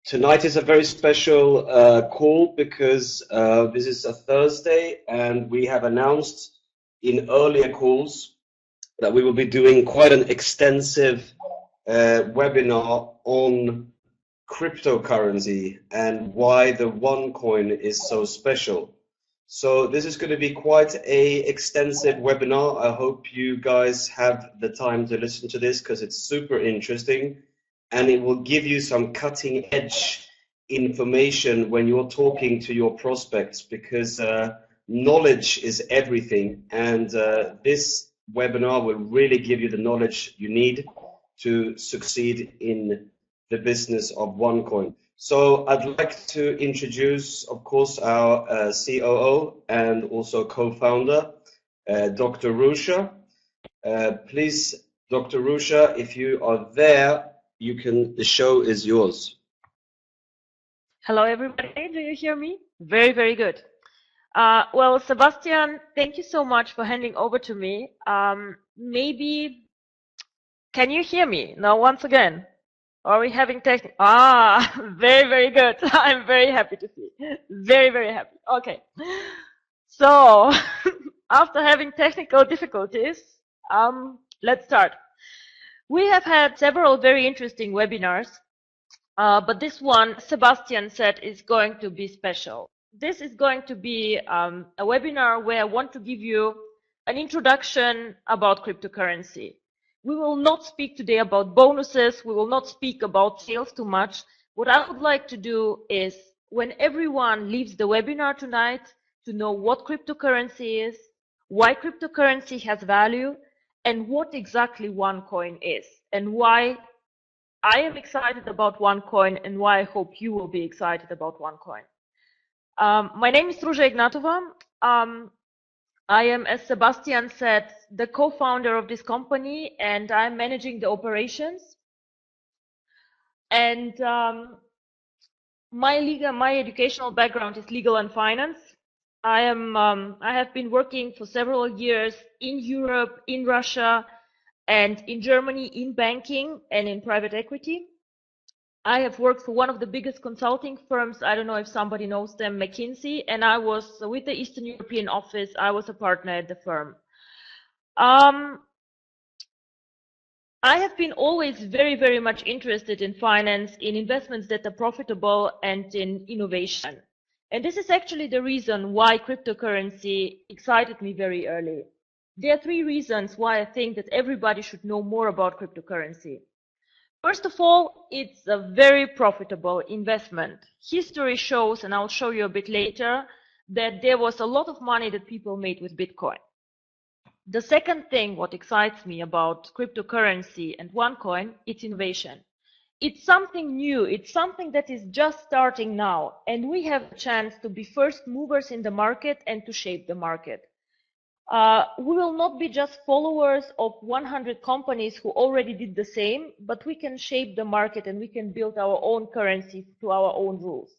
Tonight is a very special call because this is a Thursday and we have announced in earlier calls that we will be doing quite an extensive webinar on cryptocurrency and why the OneCoin is so special. So this is going to be quite a extensive webinar. I hope you guys have the time to listen to this because it's super interesting and it will give you some cutting edge information when you're talking to your prospects, because knowledge is everything, and this webinar will really give you the knowledge you need to succeed in the business of OneCoin. So I'd like to introduce, of course, our COO and also co-founder, Dr. Rusha. Please, Dr. Rusha, if you are there, the show is yours. Hello, everybody. Do you hear me? Very, very good. Well, Sebastian, thank you so much for handing over to me. Maybe, can you hear me now once again? Are we having technical? Very, very good. I'm very happy to see. Very, very happy. Okay. So, after having technical difficulties, let's start. We have had several very interesting webinars, but this one, Sebastian said, is going to be special. This is going to be a webinar where I want to give you an introduction about cryptocurrency. We will not speak today about bonuses. We will not speak about sales too much. What I would like to do is, when everyone leaves the webinar tonight, to know what cryptocurrency is, why cryptocurrency has value, and what exactly OneCoin is, and why I am excited about OneCoin, and why I hope you will be excited about OneCoin. My name is Ruža Ignatova. I am, as Sebastian said, the co-founder of this company, and I'm managing the operations. And my educational background is legal and finance. I have been working for several years in Europe, in Russia, and in Germany in banking and in private equity. I have worked for one of the biggest consulting firms. I don't know if somebody knows them, McKinsey, and I was with the Eastern European office. I was a partner at the firm. I have been always very, very much interested in finance, in investments that are profitable, and in innovation. And this is actually the reason why cryptocurrency excited me very early. There are three reasons why I think that everybody should know more about cryptocurrency. First of all, it's a very profitable investment. History shows, and I'll show you a bit later, that there was a lot of money that people made with Bitcoin. The second thing what excites me about cryptocurrency and OneCoin, it's innovation. It's something new. It's something that is just starting now, and we have a chance to be first movers in the market and to shape the market. We will not be just followers of 100 companies who already did the same, but we can shape the market and we can build our own currency to our own rules.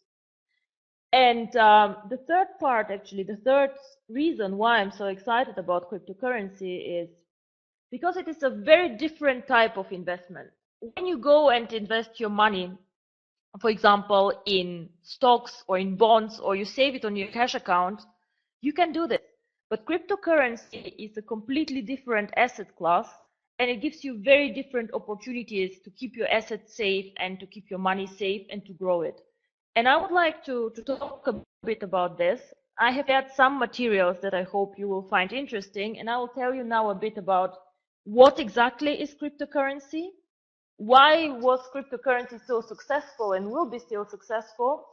And the third part, actually, the third reason why I'm so excited about cryptocurrency is because it is a very different type of investment. When you go and invest your money, for example, in stocks or in bonds, or you save it on your cash account, you can do this. But cryptocurrency is a completely different asset class, and it gives you very different opportunities to keep your assets safe and to keep your money safe and to grow it. And I would like to talk a bit about this. I have had some materials that I hope you will find interesting, and I will tell you now a bit about what exactly is cryptocurrency, why was cryptocurrency so successful and will be still successful,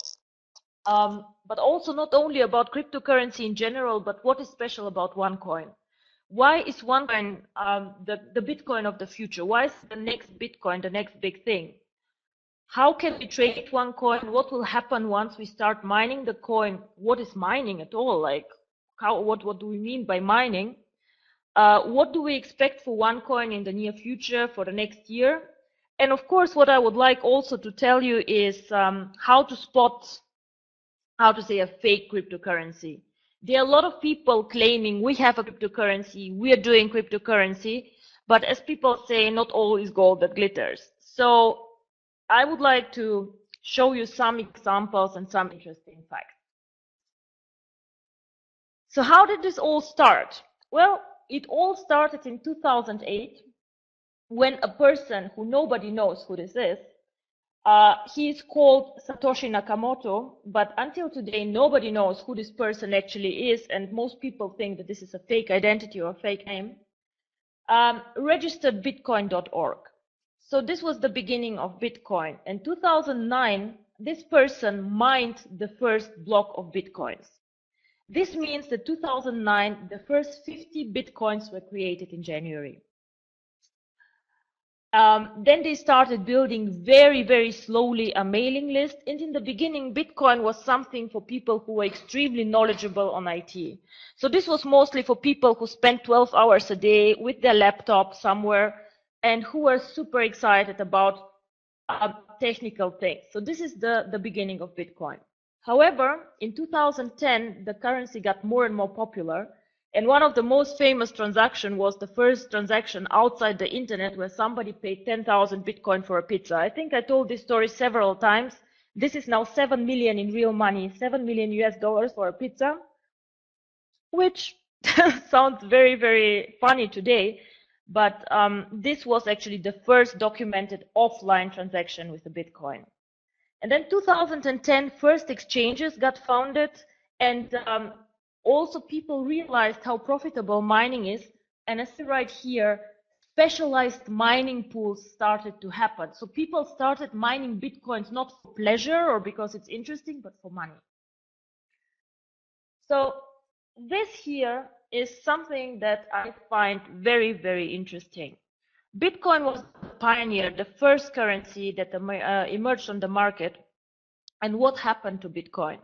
but also not only about cryptocurrency in general, but what is special about OneCoin. Why is OneCoin the Bitcoin of the future? Why is the next Bitcoin the next big thing? How can we trade OneCoin? What will happen once we start mining the coin? What is mining at all? Like, what do we mean by mining? What do we expect for OneCoin in the near future, for the next year? And of course, what I would like also to tell you is how to spot, how to say, a fake cryptocurrency. There are a lot of people claiming we have a cryptocurrency, we are doing cryptocurrency, but as people say, not all is gold that glitters. So I would like to show you some examples and some interesting facts. So how did this all start? Well, it all started in 2008 when a person who nobody knows who this is, he is called Satoshi Nakamoto, but until today nobody knows who this person actually is, and most people think that this is a fake identity or a fake name, registered Bitcoin.org. So this was the beginning of Bitcoin. In 2009, this person mined the first block of Bitcoins. This means that 2009, the first 50 Bitcoins were created in January. Then they started building very, very slowly a mailing list. And in the beginning, Bitcoin was something for people who were extremely knowledgeable on IT. So this was mostly for people who spent 12 hours a day with their laptop somewhere and who were super excited about technical things. So this is the beginning of Bitcoin. However, in 2010, the currency got more and more popular. And one of the most famous transactions was the first transaction outside the internet where somebody paid 10,000 Bitcoin for a pizza. I think I told this story several times. This is now 7 million in real money, 7 million US dollars for a pizza, which sounds very, very funny today. But this was actually the first documented offline transaction with a Bitcoin. And then 2010, first exchanges got founded, and also people realized how profitable mining is. And as you write here, specialized mining pools started to happen. So people started mining Bitcoins not for pleasure or because it's interesting, but for money. So this here is something that I find very, very interesting. Bitcoin was the pioneer, the first currency that emerged on the market. And what happened to Bitcoin?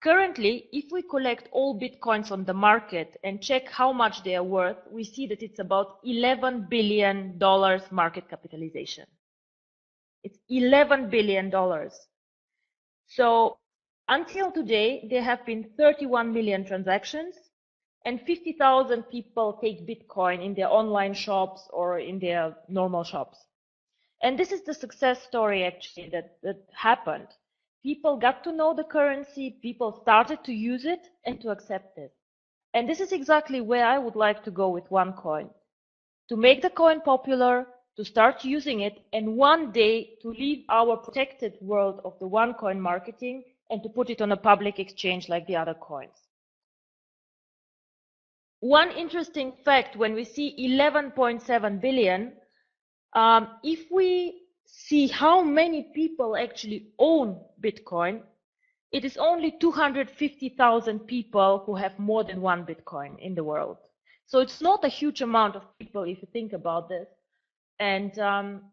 Currently, if we collect all Bitcoins on the market and check how much they are worth, we see that it's about $11 billion market capitalization. It's $11 billion. So until today, there have been 31 million transactions and 50,000 people take Bitcoin in their online shops or in their normal shops. And this is the success story actually that happened. People got to know the currency, people started to use it and to accept it. And this is exactly where I would like to go with OneCoin. To make the coin popular, to start using it, and one day to leave our protected world of the OneCoin marketing and to put it on a public exchange like the other coins. One interesting fact, when we see 11.7 billion, if we see how many people actually own Bitcoin, it is only 250,000 people who have more than one Bitcoin in the world. So it's not a huge amount of people if you think about this. And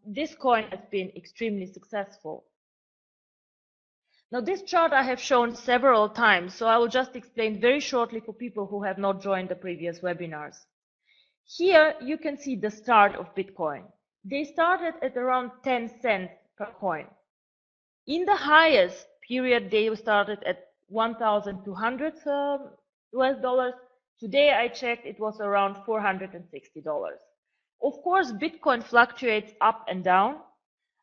this coin has been extremely successful. Now this chart I have shown several times, so I will just explain very shortly for people who have not joined the previous webinars. Here you can see the start of Bitcoin. They started at around 10 cents per coin. In the highest period, they started at 1,200 US dollars. Today I checked, it was around $460. Of course, Bitcoin fluctuates up and down,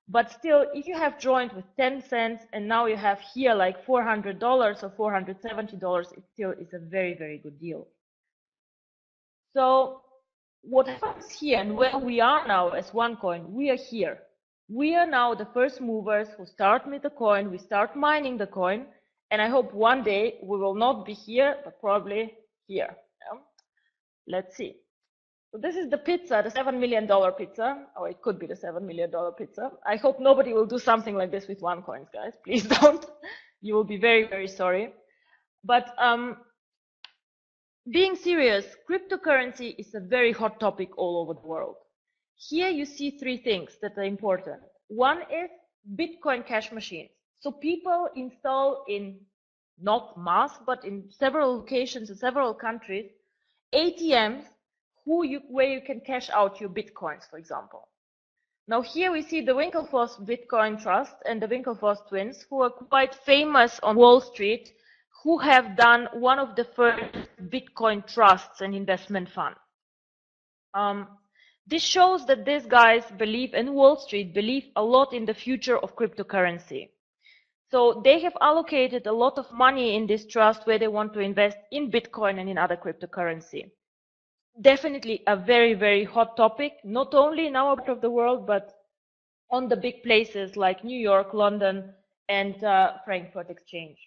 but still, if you have joined with 10 cents and now you have here like $400 or $470, it still is a very, very good deal. So what happens here and where we are now as OneCoin, we are here. We are now the first movers who start with the coin, we start mining the coin, and I hope one day we will not be here, but probably here. Yeah? Let's see. So this is the pizza, the $7 million pizza, or it could be the $7 million pizza. I hope nobody will do something like this with OneCoin, guys. Please don't. You will be very, very sorry. But being serious, cryptocurrency is a very hot topic all over the world. Here you see three things that are important. One is Bitcoin cash machines. So people install in not mass, but in several locations in several countries, ATMs where you can cash out your Bitcoins, for example. Now here we see the Winklevoss Bitcoin Trust and the Winklevoss twins, who are quite famous on Wall Street, who have done one of the first Bitcoin trusts and investment funds. This shows that these guys believe, and Wall Street believe a lot in the future of cryptocurrency. So they have allocated a lot of money in this trust where they want to invest in Bitcoin and in other cryptocurrency. Definitely a very, very hot topic, not only in our part of the world, but on the big places like New York, London, and Frankfurt Exchange.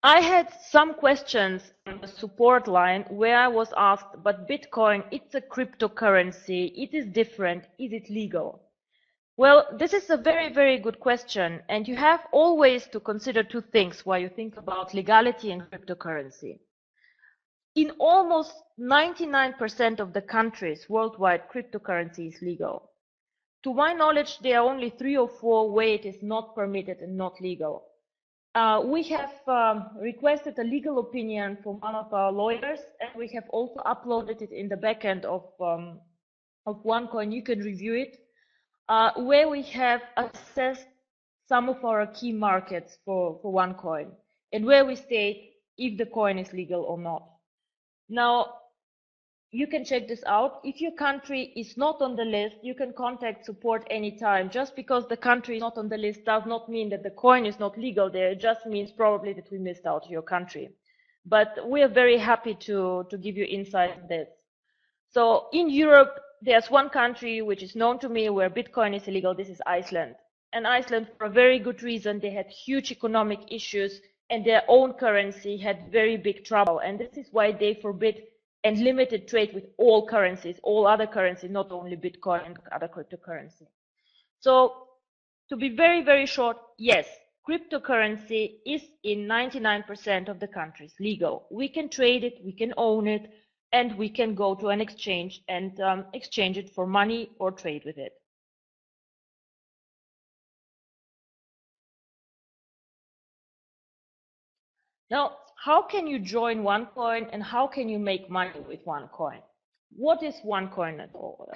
I had some questions on the support line where I was asked, but Bitcoin, it's a cryptocurrency, it is different, is it legal? Well, this is a very, very good question, and you have always to consider two things while you think about legality and cryptocurrency. In almost 99% of the countries worldwide, cryptocurrency is legal. To my knowledge, there are only 3 or 4 where it is not permitted and not legal. We have requested a legal opinion from one of our lawyers, and we have also uploaded it in the backend of OneCoin. You can review it, where we have assessed some of our key markets for OneCoin, and where we state if the coin is legal or not. Now, you can check this out. If your country is not on the list, you can contact support anytime. Just because the country is not on the list does not mean that the coin is not legal there. It just means probably that we missed out your country. But we are very happy to give you insight on this. So in Europe, there's one country which is known to me where Bitcoin is illegal. This is Iceland. And Iceland, for a very good reason, they had huge economic issues and their own currency had very big trouble. And this is why they forbid and limited trade with all currencies, all other currencies, not only Bitcoin and other cryptocurrency. So to be very, very short, yes, cryptocurrency is in 99% of the countries legal. We can trade it, we can own it, and we can go to an exchange and exchange it for money or trade with it. Now, how can you join OneCoin and how can you make money with OneCoin? What is OneCoin at all?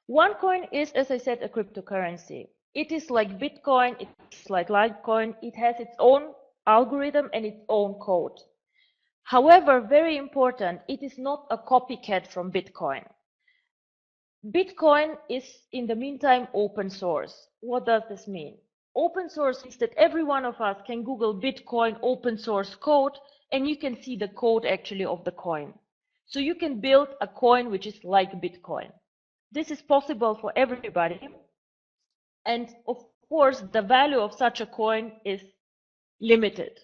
OneCoin is, as I said, a cryptocurrency. It is like Bitcoin, it's like Litecoin, it has its own algorithm and its own code. However, very important, it is not a copycat from Bitcoin. Bitcoin is, in the meantime, open source. What does this mean? Open source is that every one of us can Google Bitcoin open source code and you can see the code actually of the coin. So you can build a coin which is like Bitcoin. This is possible for everybody. And of course, the value of such a coin is limited.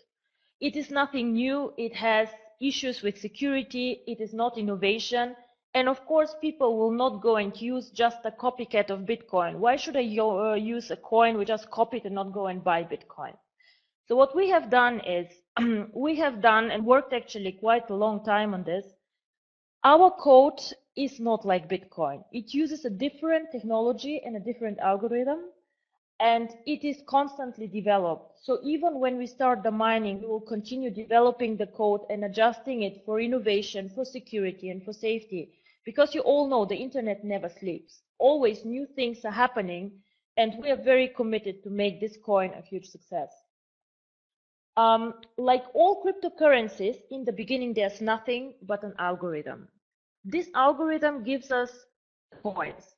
It is nothing new. It has issues with security. It is not innovation. And of course, people will not go and use just a copycat of Bitcoin. Why should I use a coin we just copied and not go and buy Bitcoin? So what we have done is, we have done and worked actually quite a long time on this. Our code is not like Bitcoin. It uses a different technology and a different algorithm, and it is constantly developed. So even when we start the mining, we will continue developing the code and adjusting it for innovation, for security, and for safety. Because you all know the internet never sleeps. Always new things are happening, and we are very committed to make this coin a huge success. Like all cryptocurrencies, in the beginning there's nothing but an algorithm. This algorithm gives us coins.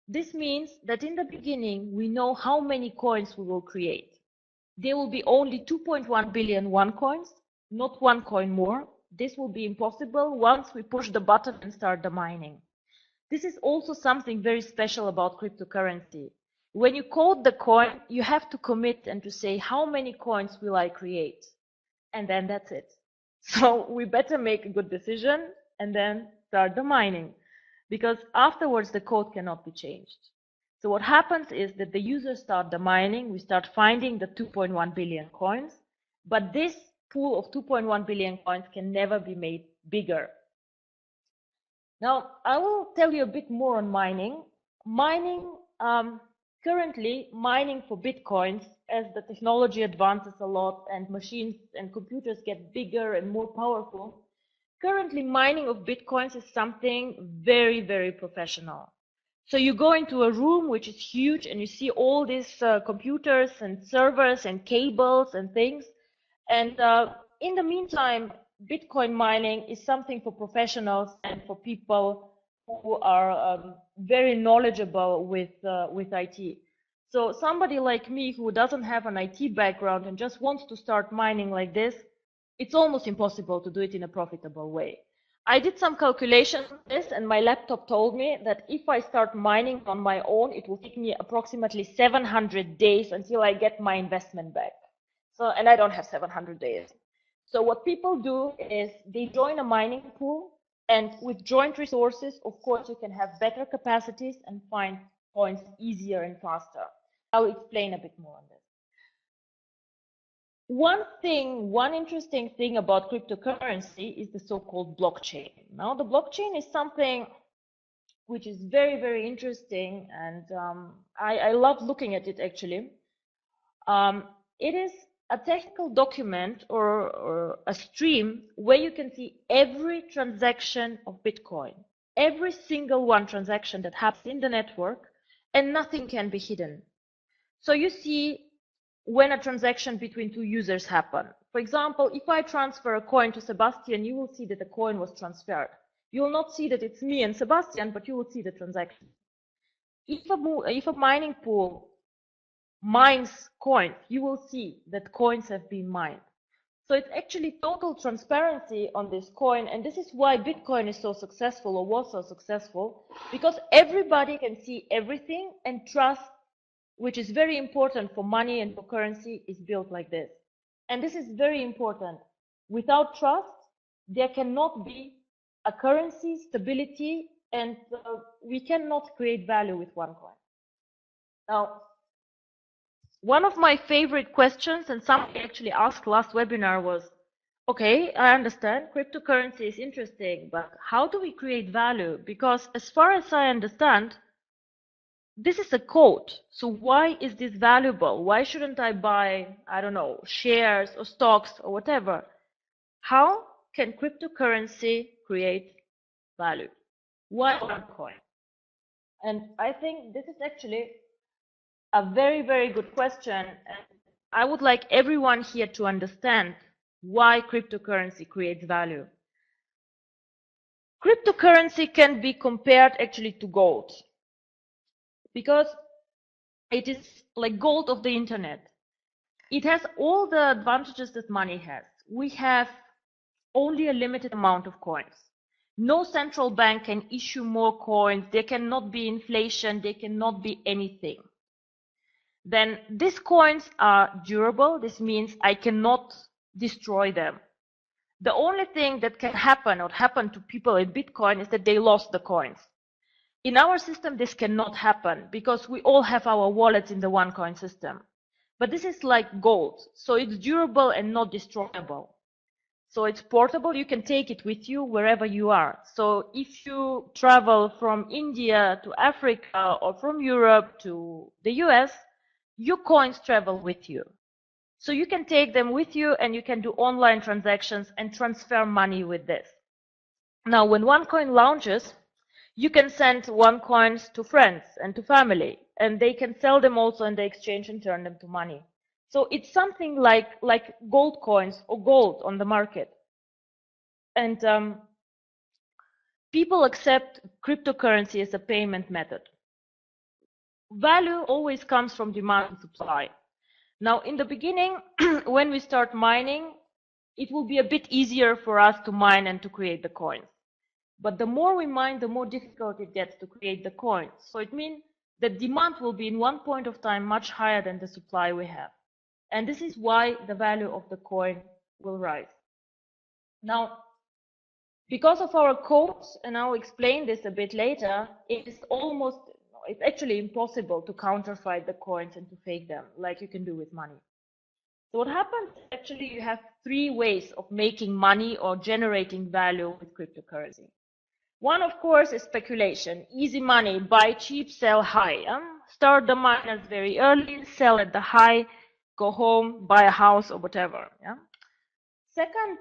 This means that in the beginning we know how many coins we will create. There will be only 2.1 billion OneCoins, not one coin more. This will be impossible once we push the button and start the mining. This is also something very special about cryptocurrency. When you code the coin, you have to commit and to say how many coins will I create, and then that's it. So we better make a good decision and then start the mining, because afterwards the code cannot be changed. So what happens is that the users start the mining, we start finding the 2.1 billion coins, but this pool of 2.1 billion coins can never be made bigger. Now, I will tell you a bit more on mining. Currently, mining for Bitcoins, as the technology advances a lot and machines and computers get bigger and more powerful, currently mining of Bitcoins is something very, very professional. So you go into a room which is huge and you see all these computers and servers and cables and things. And in the meantime, Bitcoin mining is something for professionals and for people who are very knowledgeable with IT. So somebody like me who doesn't have an IT background and just wants to start mining like this, it's almost impossible to do it in a profitable way. I did some calculations on this, and my laptop told me that if I start mining on my own, it will take me approximately 700 days until I get my investment back. So, and I don't have 700 days. So what people do is they join a mining pool, and with joint resources, of course, you can have better capacities and find coins easier and faster. I'll explain a bit more on this. One interesting thing about cryptocurrency is the so-called blockchain. Now, the blockchain is something which is very, very interesting, and I love looking at it actually. It is a technical document or a stream where you can see every transaction of Bitcoin, every single one transaction that happens in the network, and nothing can be hidden. So you see when a transaction between two users happen. For example, if I transfer a coin to Sebastian, you will see that the coin was transferred. You will not see that it's me and Sebastian, but you will see the transaction. If a mining pool mines coins, you will see that coins have been mined. So it's actually total transparency on this coin, and this is why Bitcoin is so successful, or was so successful, because everybody can see everything, and trust, which is very important for money and for currency, is built like this. And this is very important. Without trust, there cannot be a currency stability, and we cannot create value with one coin. Now, one of my favorite questions, and somebody actually asked last webinar, was, okay, I understand cryptocurrency is interesting, but how do we create value? Because as far as I understand, this is a code. So why is this valuable? Why shouldn't I buy, I don't know, shares or stocks or whatever? How can cryptocurrency create value? Why one coin? And I think this is actually a very, very good question. And I would like everyone here to understand why cryptocurrency creates value. Cryptocurrency can be compared actually to gold, because it is like gold of the internet. It has all the advantages that money has. We have only a limited amount of coins. No central bank can issue more coins. There cannot be inflation. There cannot be anything. Then these coins are durable. This means I cannot destroy them. The only thing that can happen or happen to people in Bitcoin is that they lost the coins. In our system, this cannot happen because we all have our wallets in the OneCoin system. But this is like gold, so it's durable and not destroyable. So it's portable, you can take it with you wherever you are. So if you travel from India to Africa or from Europe to the US, your coins travel with you. So you can take them with you and you can do online transactions and transfer money with this. Now, when OneCoin launches, you can send OneCoins to friends and to family, and they can sell them also in the exchange and turn them to money. So it's something like gold coins or gold on the market. And people accept cryptocurrency as a payment method. Value always comes from demand and supply. Now, in the beginning, when we start mining, it will be a bit easier for us to mine and to create the coins. But the more we mine, the more difficult it gets to create the coins. So it means that demand will be in one point of time much higher than the supply we have. And this is why the value of the coin will rise. Now, because of our codes, and I'll explain this a bit later, it's actually impossible to counterfeit the coins and to fake them like you can do with money. So what happens, actually, you have three ways of making money or generating value with cryptocurrency. One, of course, is speculation. Easy money, buy cheap, sell high. Start the miners very early, sell at the high, go home, buy a house or whatever. Yeah? Second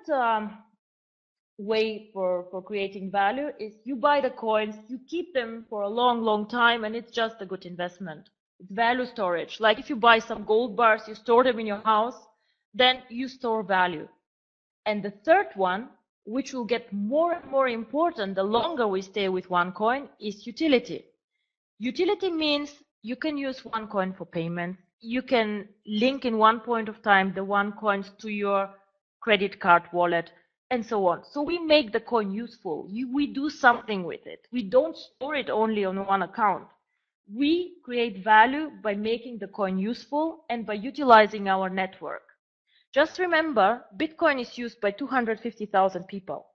way for creating value is you buy the coins, you keep them for a long, long time, and it's just a good investment. It's value storage. Like if you buy some gold bars, you store them in your house, then you store value. And the third one, which will get more and more important the longer we stay with OneCoin, is utility. Utility means You can use OneCoin for payment. You can link in one point of time the OneCoins to your credit card wallet and so on. So we make the coin useful. We do something with it. We don't store it only on one account. We create value by making the coin useful and by utilizing our network. Just remember, Bitcoin is used by 250,000 people.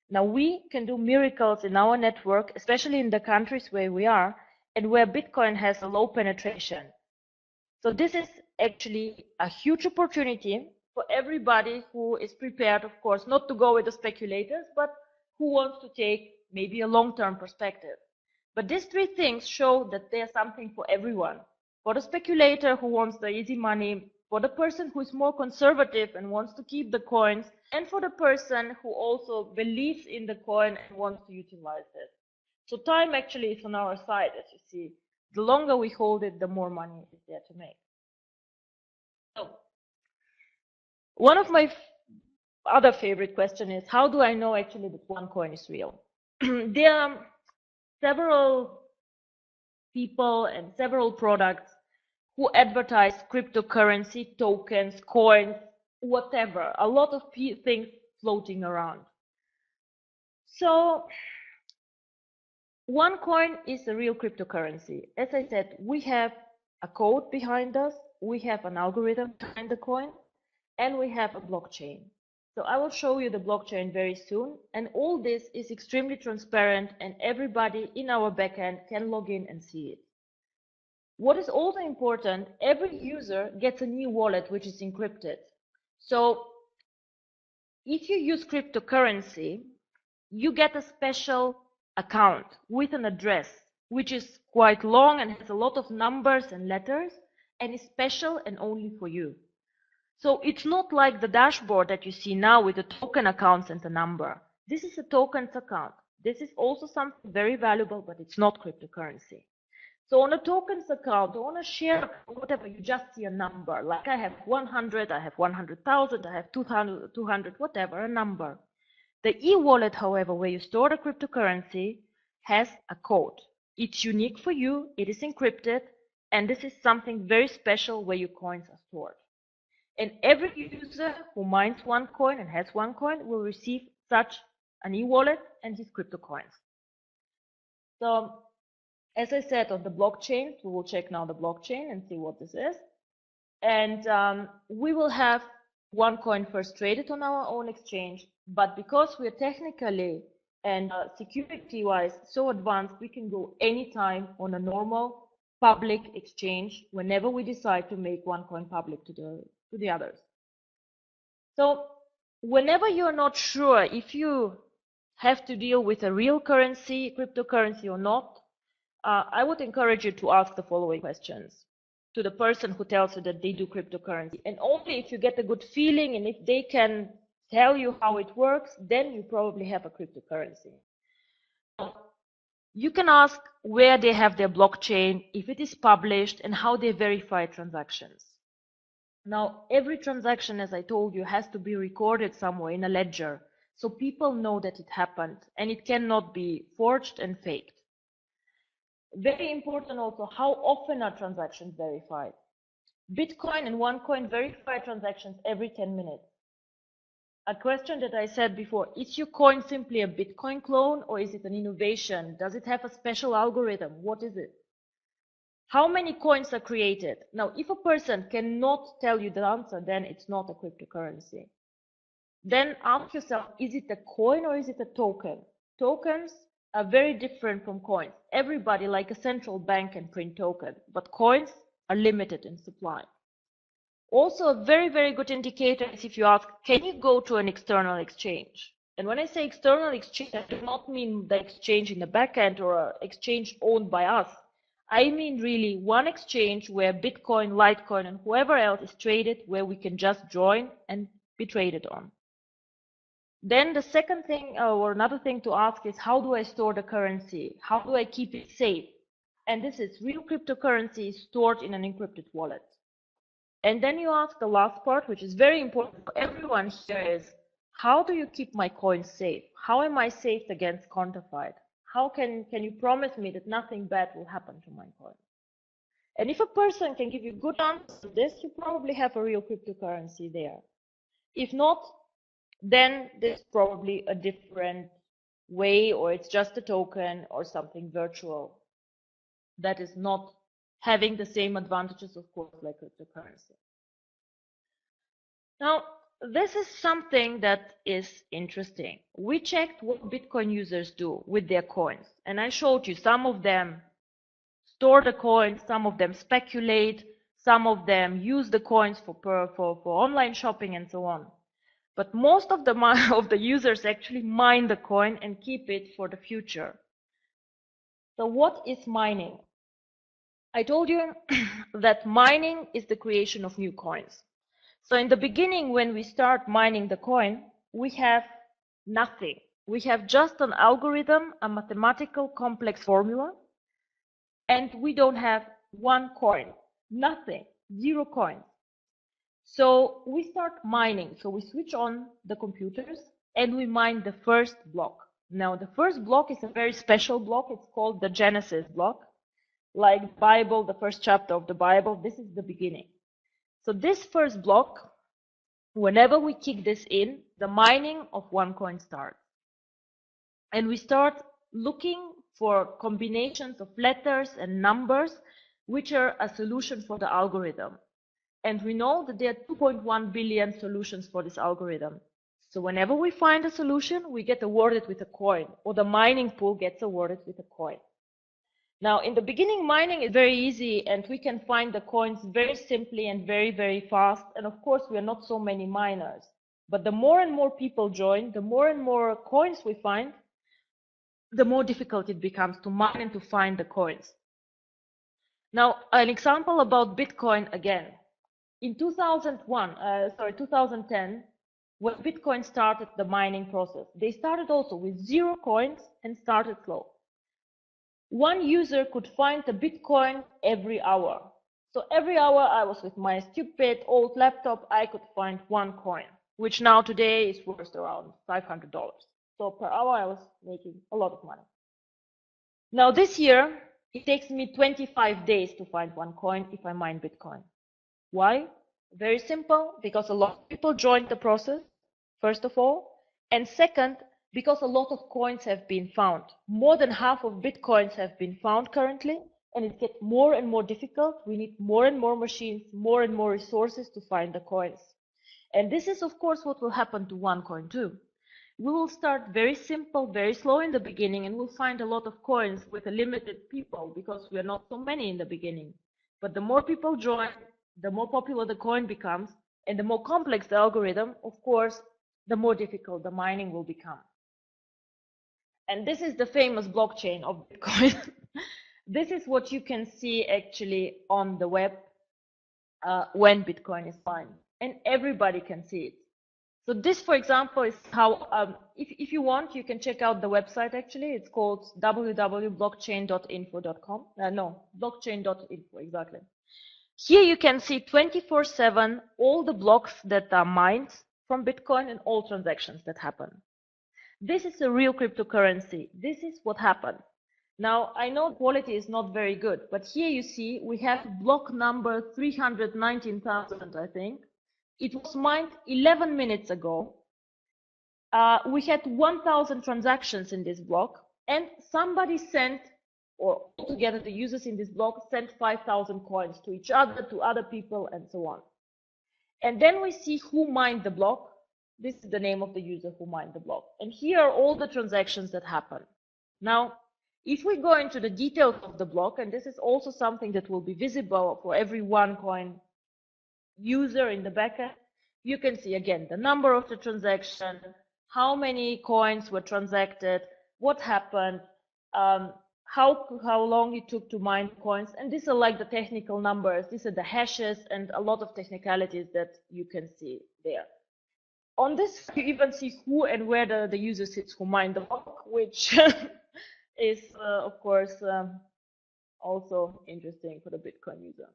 Now we can do miracles in our network, especially in the countries where we are and where Bitcoin has a low penetration. So this is actually a huge opportunity for everybody who is prepared, of course, not to go with the speculators, but who wants to take maybe a long-term perspective. But these three things show that there's something for everyone. For the speculator who wants the easy money, for the person who is more conservative and wants to keep the coins, and for the person who also believes in the coin and wants to utilize it. So time actually is on our side, as you see. The longer we hold it, the more money is there to make. So, one of my other favorite questions is, how do I know actually that OneCoin is real? There are several people and several products who advertise cryptocurrency, tokens, coins, whatever, a lot of things floating around. So OneCoin is a real cryptocurrency. As I said, we have a code behind us, we have an algorithm behind the coin, and we have a blockchain. So I will show you the blockchain very soon, and all this is extremely transparent and everybody in our backend can log in and see it. What is also important, every user gets a new wallet which is encrypted. So if you use cryptocurrency, you get a special account with an address which is quite long and has a lot of numbers and letters and is special and only for you. So it's not like the dashboard that you see now with the token accounts and the number. This is a tokens account. This is also something very valuable, but it's not cryptocurrency. So on a tokens account, or on a share, or whatever, you just see a number. Like I have 100, I have 100,000, I have 200, whatever, a number. The e-wallet, however, where you store the cryptocurrency, has a code. It's unique for you, it is encrypted, and this is something very special where your coins are stored. And every user who mines OneCoin and has OneCoin will receive such an e-wallet and his crypto coins. So, as I said, on the blockchain, we will check now the blockchain and see what this is. And we will have OneCoin first traded on our own exchange, but because we are technically and security-wise so advanced, we can go anytime on a normal public exchange whenever we decide to make OneCoin public to the others. So whenever you're not sure if you have to deal with a real currency, cryptocurrency or not, I would encourage you to ask the following questions to the person who tells you that they do cryptocurrency. And only if you get a good feeling and if they can tell you how it works, then you probably have a cryptocurrency. You can ask where they have their blockchain, if it is published, and how they verify transactions. Now, every transaction, as I told you, has to be recorded somewhere in a ledger, so people know that it happened, and it cannot be forged and faked. Very important also, how often are transactions verified? Bitcoin and OneCoin verify transactions every 10 minutes. A question that I said before, is your coin simply a Bitcoin clone or is it an innovation? Does it have a special algorithm? What is it? How many coins are created? Now, if a person cannot tell you the answer, then it's not a cryptocurrency. Then ask yourself, is it a coin or is it a token? Tokens are very different from coins. Everybody, like a central bank, can print tokens, but coins are limited in supply. Also, a very, very good indicator is if you ask, can you go to an external exchange? And when I say external exchange, I do not mean the exchange in the backend or an exchange owned by us. I mean really one exchange where Bitcoin, Litecoin, and whoever else is traded, where we can just join and be traded on. Then the second thing or another thing to ask is, how do I store the currency? How do I keep it safe? And this is real cryptocurrency is stored in an encrypted wallet. And then you ask the last part, which is very important for everyone here, is how do you keep my coins safe? How am I safe against counterfeit? How can you promise me that nothing bad will happen to my coin? And if a person can give you good answers to this, you probably have a real cryptocurrency there. If not, then there's probably a different way, or it's just a token or something virtual that is not having the same advantages, of course, like cryptocurrency. Now, this is something that is interesting. We checked what Bitcoin users do with their coins, and I showed you some of them store the coins, some of them speculate, some of them use the coins for online shopping and so on. But most of the users actually mine the coin and keep it for the future. So what is mining? I told you that mining is the creation of new coins. So in the beginning, when we start mining the coin, we have nothing. We have just an algorithm, a mathematical complex formula, and we don't have one coin, nothing, 0 coins. So we start mining. So we switch on the computers and we mine the first block. Now the first block is a very special block. It's called the Genesis block. Like Bible, the first chapter of the Bible, this is the beginning. So this first block, whenever we kick this in, the mining of OneCoin starts. And we start looking for combinations of letters and numbers, which are a solution for the algorithm. And we know that there are 2.1 billion solutions for this algorithm. So whenever we find a solution, we get awarded with a coin, or the mining pool gets awarded with a coin. Now, in the beginning, mining is very easy, and we can find the coins very simply and very, very fast. And of course, we are not so many miners. But the more and more people join, the more and more coins we find, the more difficult it becomes to mine and to find the coins. Now, an example about Bitcoin again. In 2010, when Bitcoin started the mining process, they started also with 0 coins and started slow. One user could find a Bitcoin every hour. So every hour I was with my stupid old laptop, I could find 1 coin, which now today is worth around $500. So per hour I was making a lot of money. Now this year, it takes me 25 days to find 1 coin if I mine Bitcoin. Why? Very simple, because a lot of people joined the process, first of all, and second, because a lot of coins have been found. More than half of Bitcoins have been found currently, and it gets more and more difficult. We need more and more machines, more and more resources to find the coins. And this is, of course, what will happen to OneCoin too. We will start very simple, very slow in the beginning, and we'll find a lot of coins with a limited people because we are not so many in the beginning. But the more people join, the more popular the coin becomes, and the more complex the algorithm, of course, the more difficult the mining will become. And this is the famous blockchain of Bitcoin. This is what you can see actually on the web when Bitcoin is mined, and everybody can see it. So this, for example, is how, if you want, you can check out the website actually. It's called www.blockchain.info.com. No, blockchain.info, exactly. Here you can see 24/7 all the blocks that are mined from Bitcoin and all transactions that happen. This is a real cryptocurrency. This is what happened. Now, I know quality is not very good, but here you see we have block number 319,000, I think. It was mined 11 minutes ago. We had 1,000 transactions in this block, and somebody sent, or altogether the users in this block sent 5,000 coins to each other, to other people, and so on. And then we see who mined the block. This is the name of the user who mined the block. And here are all the transactions that happen. Now, if we go into the details of the block, and this is also something that will be visible for every OneCoin user in the backend, you can see again the number of the transaction, how many coins were transacted, what happened, how long it took to mine coins, and these are like the technical numbers. These are the hashes and a lot of technicalities that you can see there. On this, you even see who and where the user sits who mined the block, which is, of course, also interesting for the Bitcoin user.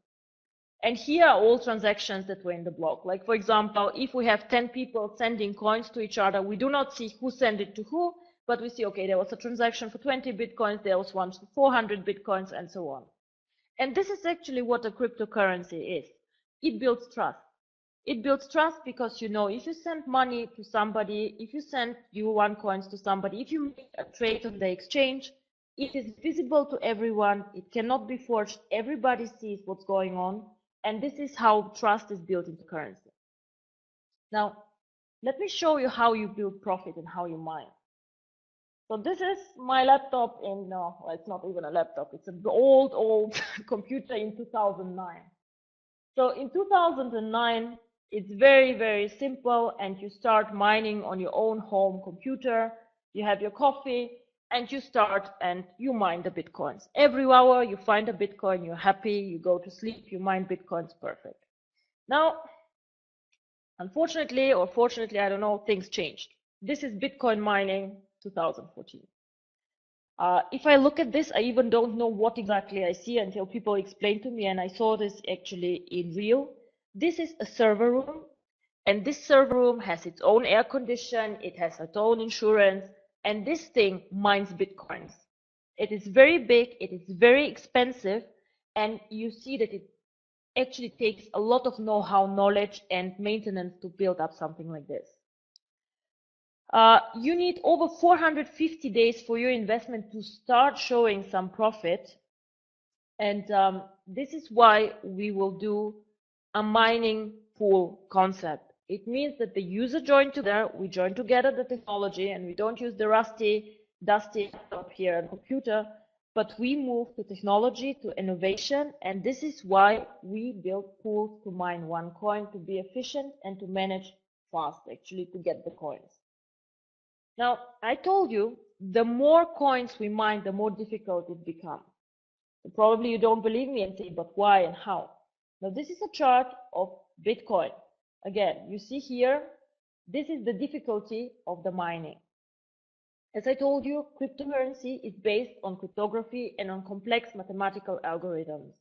And here are all transactions that were in the block. Like, for example, if we have 10 people sending coins to each other, we do not see who sent it to who, but we see, okay, there was a transaction for 20 Bitcoins, there was one for 400 Bitcoins, and so on. And this is actually what a cryptocurrency is. It builds trust. It builds trust because, you know, if you send money to somebody, if you send OneCoins to somebody, if you make a trade on the exchange, it is visible to everyone. It cannot be forged. Everybody sees what's going on. And this is how trust is built into currency. Now, let me show you how you build profit and how you mine. So this is my laptop in, no, well, it's not even a laptop. It's an old computer in 2009. So in 2009, it's very, very simple, and you start mining on your own home computer. You have your coffee, and you start and you mine the Bitcoins. Every hour you find a Bitcoin, you're happy, you go to sleep, you mine Bitcoins, perfect. Now, unfortunately, or fortunately, I don't know, things changed. This is Bitcoin mining 2014. If I look at this, I even don't know what exactly I see until people explain to me, and I saw this actually in real. This is a server room, and this server room has its own air condition, it has its own insurance, and this thing mines Bitcoins. It is very big, it is very expensive, and you see that it actually takes a lot of know-how, knowledge, and maintenance to build up something like this. You need over 450 days for your investment to start showing some profit. And this is why we will do a mining pool concept. It means that the user join together, we join together the technology, and we don't use the rusty, dusty laptop here and computer, but we move to technology, to innovation, and this is why we build pools to mine OneCoin, to be efficient and to manage fast, actually, to get the coins. Now, I told you, the more coins we mine, the more difficult it becomes. So probably you don't believe me and say, but why and how? Now, this is a chart of Bitcoin. Again, you see here, this is the difficulty of the mining. As I told you, cryptocurrency is based on cryptography and on complex mathematical algorithms.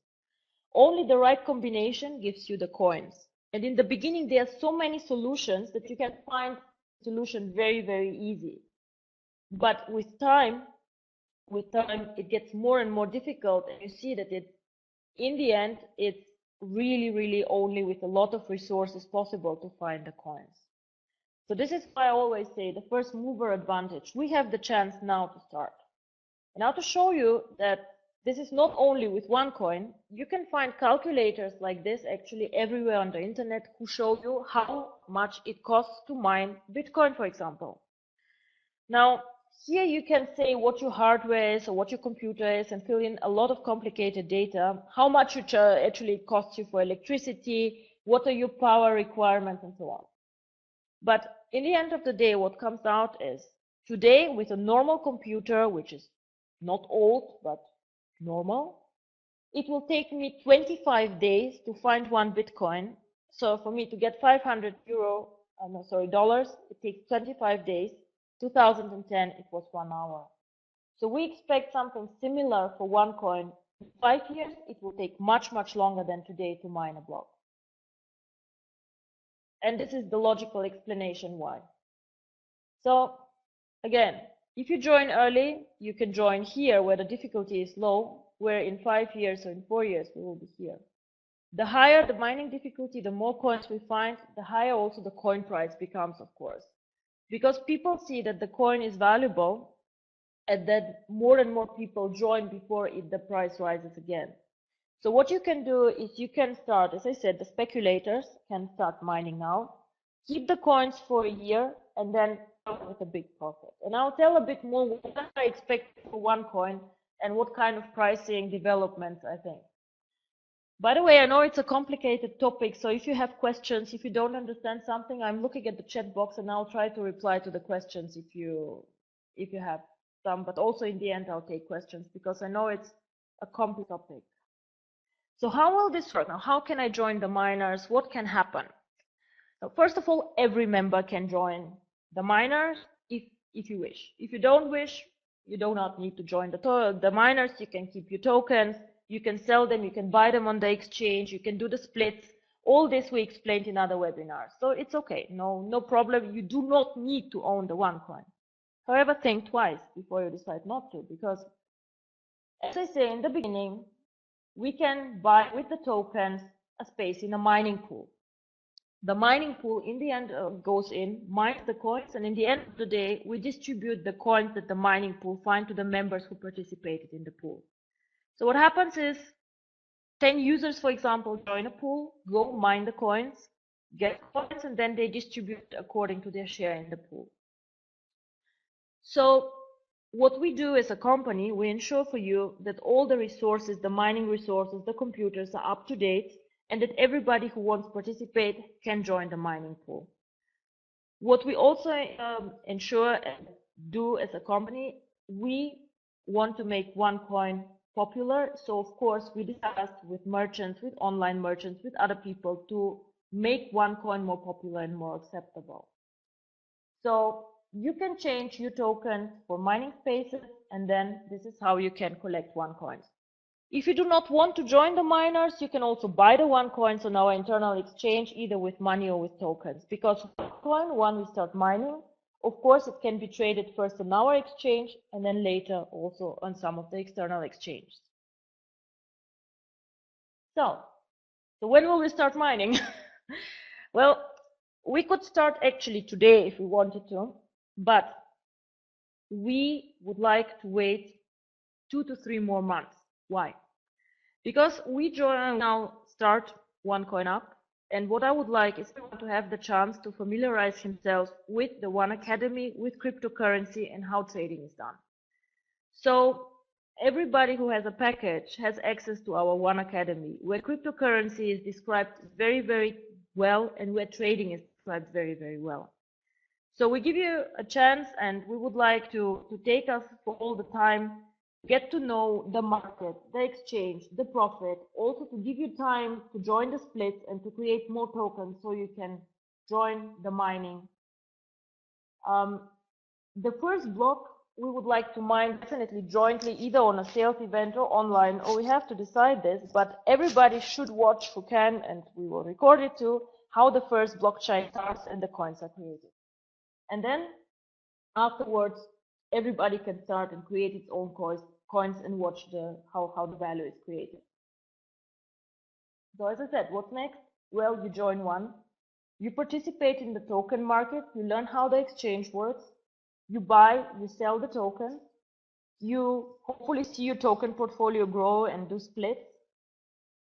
Only the right combination gives you the coins. And in the beginning, there are so many solutions that you can find a solution very, very easy. But with time, it gets more and more difficult, and you see that in the end, it's really, really only with a lot of resources possible to find the coins. So this is why I always say the first mover advantage. We have the chance now to start. And now to show you that this is not only with OneCoin, you can find calculators like this actually everywhere on the internet who show you how much it costs to mine Bitcoin, for example. Now, here you can say what your hardware is or what your computer is and fill in a lot of complicated data, how much it actually costs you for electricity, what are your power requirements, and so on. But in the end of the day, what comes out is today with a normal computer, which is not old, but normal, it will take me 25 days to find one Bitcoin. So for me to get 500 dollars, it takes 25 days. 2010, it was 1 hour. So we expect something similar for OneCoin. In 5 years, it will take much, much longer than today to mine a block. And this is the logical explanation why. So again, if you join early, you can join here where the difficulty is low, where in 5 years or in 4 years we will be here. The higher the mining difficulty, the more coins we find, the higher also the coin price becomes, of course. Because people see that the coin is valuable and that more and more people join before the price rises again. So what you can do is you can start, as I said, the speculators can start mining now, keep the coins for a year, and then start with a big profit. And I'll tell a bit more what I expect for OneCoin and what kind of pricing developments I think. By the way, I know it's a complicated topic, so if you have questions, if you don't understand something, I'm looking at the chat box and I'll try to reply to the questions if you have some, but also in the end I'll take questions because I know it's a complex topic. So how will this work? Now, how can I join the miners? What can happen? So first of all, every member can join the miners if you wish. If you don't wish, you do not need to join the miners. You can keep your tokens. You can sell them, you can buy them on the exchange, you can do the splits. All this we explained in other webinars. So it's okay, no problem. You do not need to own the OneCoin. However, think twice before you decide not to, because as I say in the beginning, we can buy with the tokens a space in a mining pool. The mining pool in the end goes in, mines the coins, and in the end of the day, we distribute the coins that the mining pool find to the members who participated in the pool. So what happens is 10 users, for example, join a pool, go mine the coins, get coins, and then they distribute according to their share in the pool. So what we do as a company, we ensure for you that all the resources, the mining resources, the computers are up to date, and that everybody who wants to participate can join the mining pool. What we also ensure and do as a company, we want to make OneCoin popular. So of course we discussed with merchants, with online merchants, with other people to make OneCoin more popular and more acceptable. So you can change your token for mining spaces, and then this is how you can collect OneCoins. If you do not want to join the miners, you can also buy the OneCoins on our internal exchange, either with money or with tokens. Because OneCoin, when we start mining, of course, it can be traded first on our exchange and then later also on some of the external exchanges. So when will we start mining? Well, we could start actually today if we wanted to, but we would like to wait 2 to 3 more months. Why? Because we now start OneCoin up, and what I would like is to have the chance to familiarize himself with the One Academy, with cryptocurrency and how trading is done. So everybody who has a package has access to our One Academy, where cryptocurrency is described very, very well and where trading is described very, very well. So we give you a chance, and we would like to take us for all the time, get to know the market, the exchange, the profit, also to give you time to join the splits and to create more tokens so you can join the mining. The first block we would like to mine definitely jointly, either on a sales event or online, or we have to decide this, but everybody should watch who can, and we will record it too, how the first blockchain starts and the coins are created. And then afterwards, everybody can start and create its own coins and watch how the value is created. So as I said, what's next? Well, you join one, you participate in the token market, you learn how the exchange works, you buy, you sell the token, you hopefully see your token portfolio grow and do splits.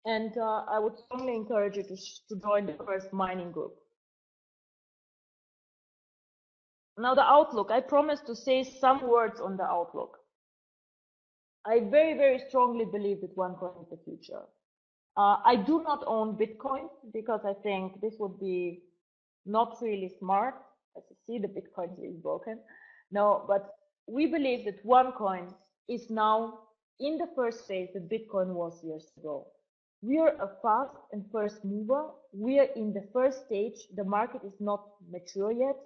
And I would strongly encourage you to join the first mining group. Now the outlook, I promised to say some words on the outlook. I very, very strongly believe that OneCoin is the future. I do not own Bitcoin because I think this would be not really smart. As you see, the Bitcoin is broken. No, but we believe that OneCoin is now in the first phase that Bitcoin was years ago. We are a fast and first mover. We are in the first stage. The market is not mature yet.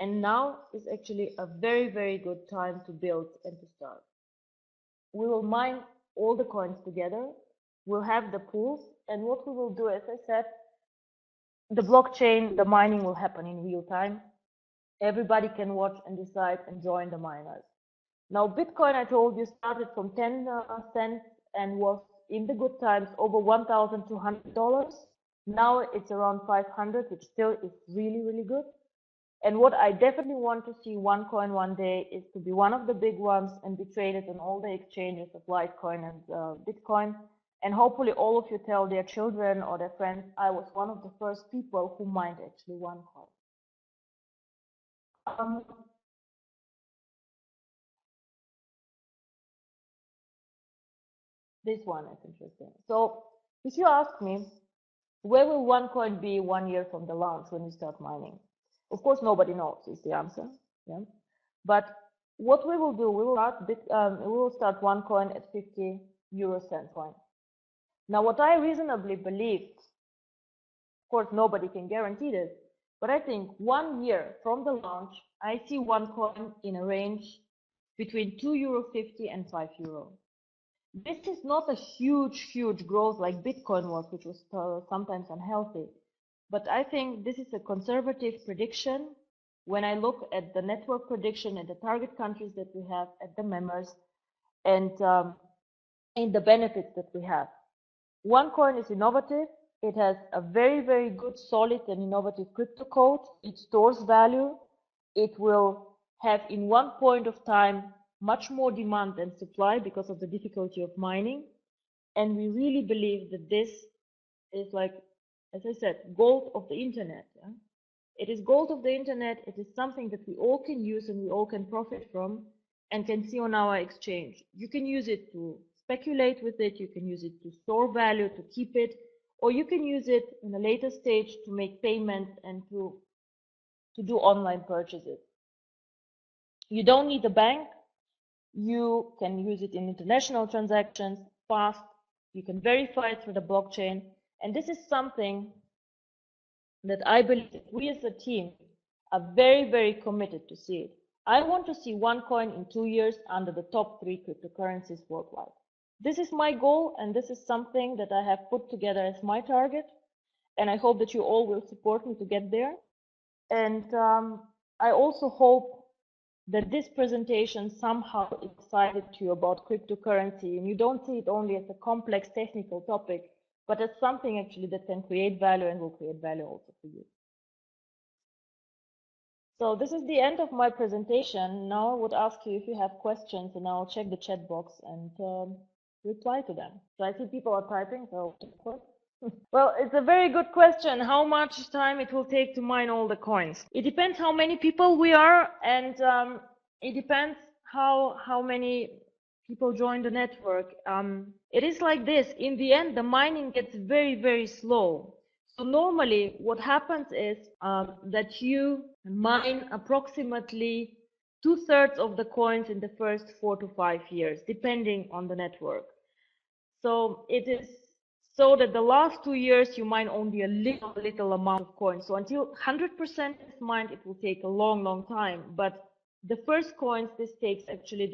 And now is actually a very, very good time to build and to start. We will mine all the coins together. We'll have the pools. And what we will do, as I said, the blockchain, the mining will happen in real time. Everybody can watch and decide and join the miners. Now, Bitcoin, I told you, started from 10 cents and was in the good times over $1,200. Now it's around 500, which still is really, really good. And what I definitely want to see OneCoin one day is to be one of the big ones and be traded on all the exchanges of Litecoin and Bitcoin. And hopefully all of you tell their children or their friends, I was one of the first people who mined actually OneCoin. This one is interesting. So if you ask me, where will OneCoin be 1 year from the launch when we start mining? Of course, nobody knows is the answer. Yeah. But what we will do, we will start OneCoin at 50 euro cent coin. Now, what I reasonably believe, of course, nobody can guarantee this, but I think 1 year from the launch, I see OneCoin in a range between €2.50 and €5. This is not a huge growth like Bitcoin was, which was sometimes unhealthy. But I think this is a conservative prediction when I look at the network prediction and the target countries that we have, at the members, and in the benefits that we have. OneCoin is innovative. It has a very, very good, solid and innovative crypto code. It stores value. It will have in one point of time much more demand than supply because of the difficulty of mining. And we really believe that this is, like, as I said, gold of the internet. Yeah? It is gold of the internet. It is something that we all can use and we all can profit from and can see on our exchange. You can use it to speculate with it. You can use it to store value, to keep it, or you can use it in a later stage to make payments and to do online purchases. You don't need a bank. You can use it in international transactions, fast. You can verify it through the blockchain. And this is something that I believe that we as a team are very, very committed to see it. I want to see OneCoin in 2 years under the top 3 cryptocurrencies worldwide. This is my goal, and this is something that I have put together as my target. And I hope that you all will support me to get there. And I also hope that this presentation somehow excited you about cryptocurrency, and you don't see it only as a complex technical topic, but as something actually that can create value and will create value also for you. So this is the end of my presentation. Now I would ask you if you have questions, and I'll check the chat box and reply to them. So I see people are typing, so well, it's a very good question. How much time it will take to mine all the coins? It depends how many people we are, and it depends how many people join the network. It is like this. In the end, the mining gets very, very slow. So normally what happens is that you mine approximately 2/3 of the coins in the first 4 to 5 years, depending on the network. So it is so that the last 2 years you mine only a little amount of coins. So until 100% is mined, it will take a long, long time. But the first coins, this takes actually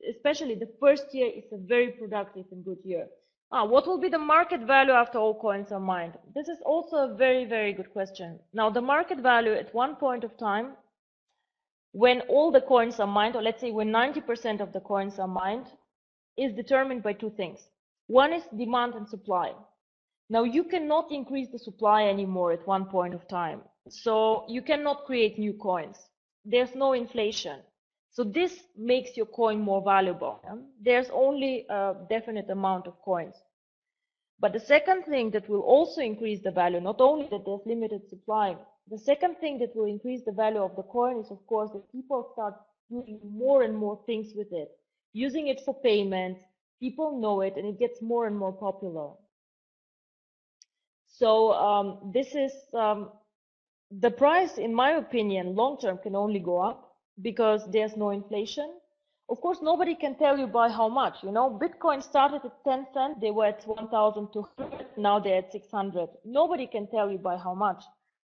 especially the first year is a very productive and good year. What will be the market value after all coins are mined? This is also a very, very good question. Now, the market value at one point of time, when all the coins are mined, or let's say when 90% of the coins are mined, is determined by 2 things. One is demand and supply. Now, you cannot increase the supply anymore at one point of time. So you cannot create new coins. There's no inflation. So this makes your coin more valuable. There's only a definite amount of coins. But the second thing that will also increase the value, not only that there's limited supply, the second thing that will increase the value of the coin is, of course, that people start doing more and more things with it, using it for payments. People know it, and it gets more and more popular. So this is the price, in my opinion, long term can only go up because there's no inflation. Of course, nobody can tell you by how much. You know, Bitcoin started at 10 cents, they were at 1,200, now they're at 600. Nobody can tell you by how much.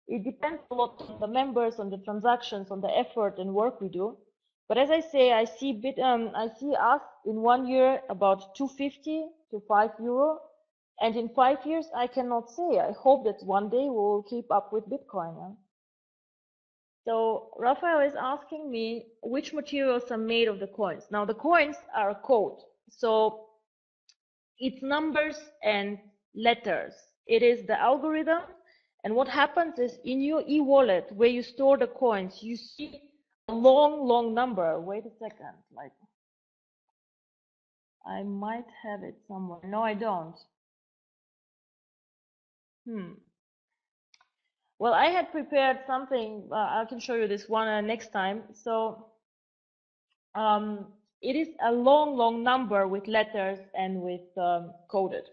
It depends a lot on the members, on the transactions, on the effort and work we do. But as I say, I see us in 1 year about 250 to €5. And in 5 years, I cannot say. I hope that one day we will keep up with Bitcoin. Yeah? So Raphael is asking me which materials are made of the coins. Now the coins are a code. So it's numbers and letters. It is the algorithm. And what happens is in your e-wallet where you store the coins, you see a long, long number. Wait a second. Like, I might have it somewhere. No, I don't. Well, I had prepared something. I can show you this one next time. So it is a long, long number with letters and with coded.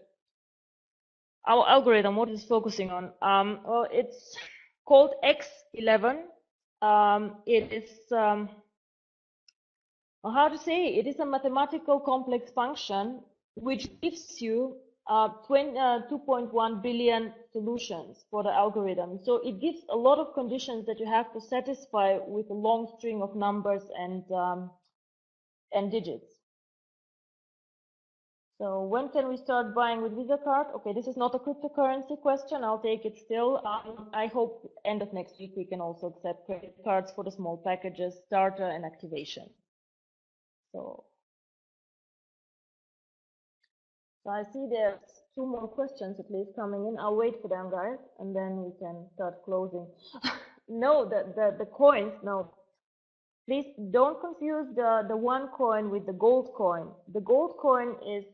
Our algorithm, what is focusing on? Well, it's called X11. It is, how to say, it is a mathematical complex function which gives you 2.1 billion solutions for the algorithm. So it gives a lot of conditions that you have to satisfy with a long string of numbers and digits. So when can we start buying with Visa card? Okay, this is not a cryptocurrency question. I'll take it still. I hope end of next week we can also accept credit cards for the small packages, starter and activation. So I see there's 2 more questions at least coming in. I'll wait for them, guys, and then we can start closing. No, the coins. No, please don't confuse the OneCoin with the gold coin. The gold coin is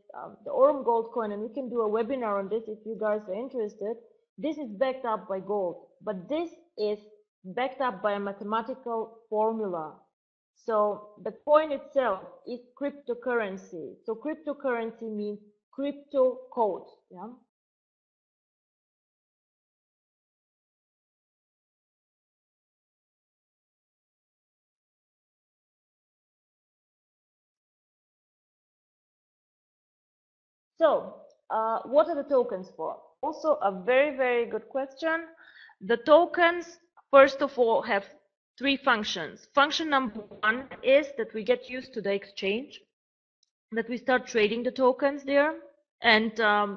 the Aurum gold coin, and we can do a webinar on this if you guys are interested. This is backed up by gold, but this is backed up by a mathematical formula. So the coin itself is cryptocurrency. So cryptocurrency means crypto code. Yeah. So what are the tokens for? Also a very, very good question. The tokens, first of all, have 3 functions. Function number 1 is that we get used to the exchange, that we start trading the tokens there. And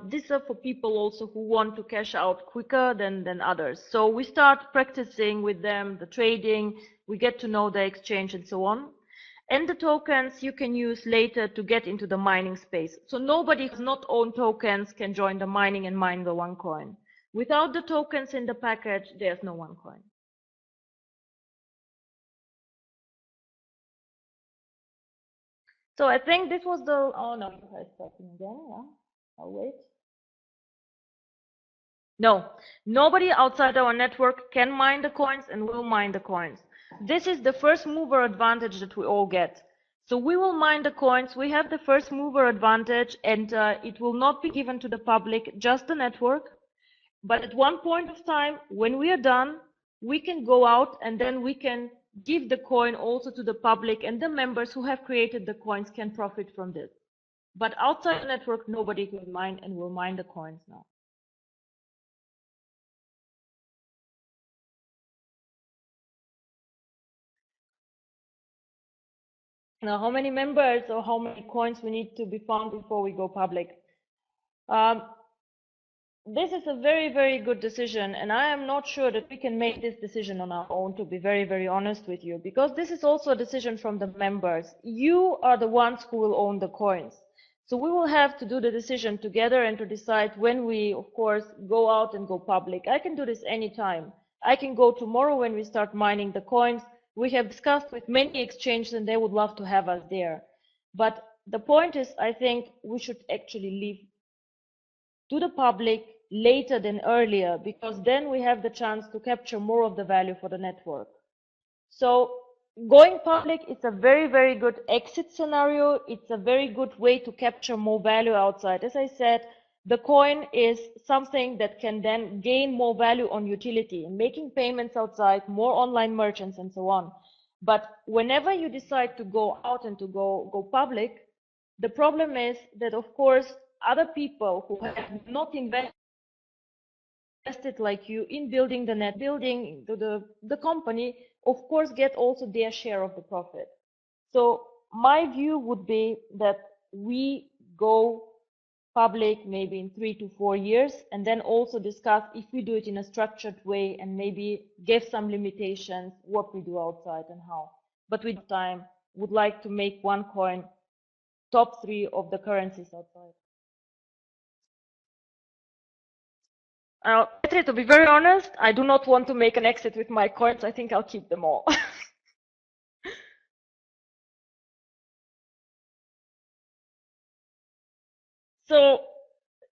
these are for people also who want to cash out quicker than others. So we start practicing with them, the trading, we get to know the exchange and so on. And the tokens you can use later to get into the mining space. So nobody who does not own tokens can join the mining and mine the OneCoin. Without the tokens in the package, there's no OneCoin. So I think this was the, oh no, you guys talking again, yeah, I'll wait. No, nobody outside our network can mine the coins and will mine the coins. This is the first mover advantage that we all get. So we will mine the coins, we have the first mover advantage, and it will not be given to the public, just the network. But at one point of time, when we are done, we can go out and then we can give the coin also to the public, and the members who have created the coins can profit from this. But outside the network, nobody can mine and will mine the coins now. Now, how many members or how many coins we need to be found before we go public? This is a very, very good decision, and I am not sure that we can make this decision on our own, to be very, very honest with you, because this is also a decision from the members. You are the ones who will own the coins. So we will have to do the decision together and to decide when we, of course, go out and go public. I can do this anytime. I can go tomorrow when we start mining the coins. We have discussed with many exchanges and they would love to have us there. But the point is, I think we should actually leave to the public later than earlier, because then we have the chance to capture more of the value for the network. So going public is a very, very good exit scenario. It's a very good way to capture more value outside. As I said, the coin is something that can then gain more value on utility, making payments outside, more online merchants and so on. But whenever you decide to go out and to go public, the problem is that, of course, other people who have not invested like you in building the net, building the company, of course, get also their share of the profit. So my view would be that we go public maybe in 3 to 4 years, and then also discuss if we do it in a structured way and maybe give some limitations what we do outside and how. But with time, would like to make OneCoin top 3 of the currencies outside. Petri, to be very honest, I do not want to make an exit with my coins. I think I'll keep them all. So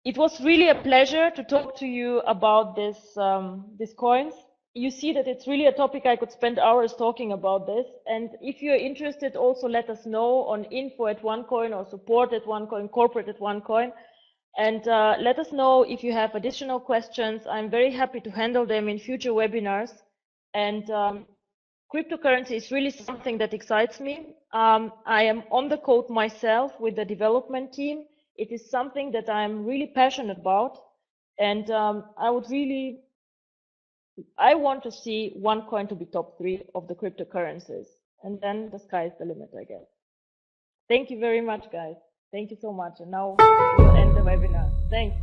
it was really a pleasure to talk to you about these coins. You see that it's really a topic I could spend hours talking about this. And if you're interested, also let us know on info@OneCoin or support@OneCoin, corporate@OneCoin. And let us know if you have additional questions. I'm very happy to handle them in future webinars. And cryptocurrency is really something that excites me. I am on the code myself with the development team. It is something that I'm really passionate about. And I want to see OneCoin to be top 3 of the cryptocurrencies. And then the sky is the limit, I guess. Thank you very much, guys. Thank you so much. And now we'll end the webinar. Thanks.